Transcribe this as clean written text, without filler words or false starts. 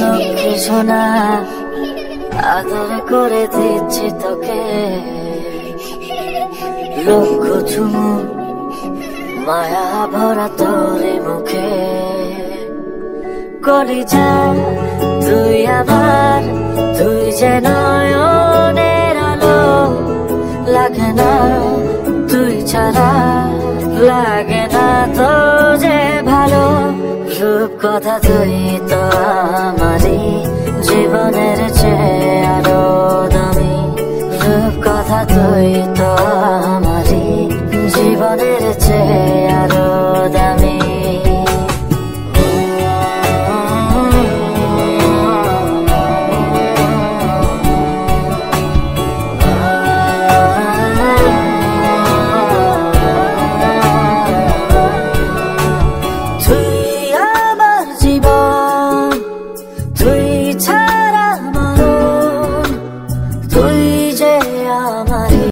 লক্ষ্মী সোনা আদর করে দিচ্ছি তোকে, লক্ষ চুমু মায়া ভরা তোরে মুখে। কলিজা তুই আমার, তুই যে নয়নের আলো, লাগে না তুই ছাড়া, লাগে না তো যে ভালো। রূপ কথা তুই তো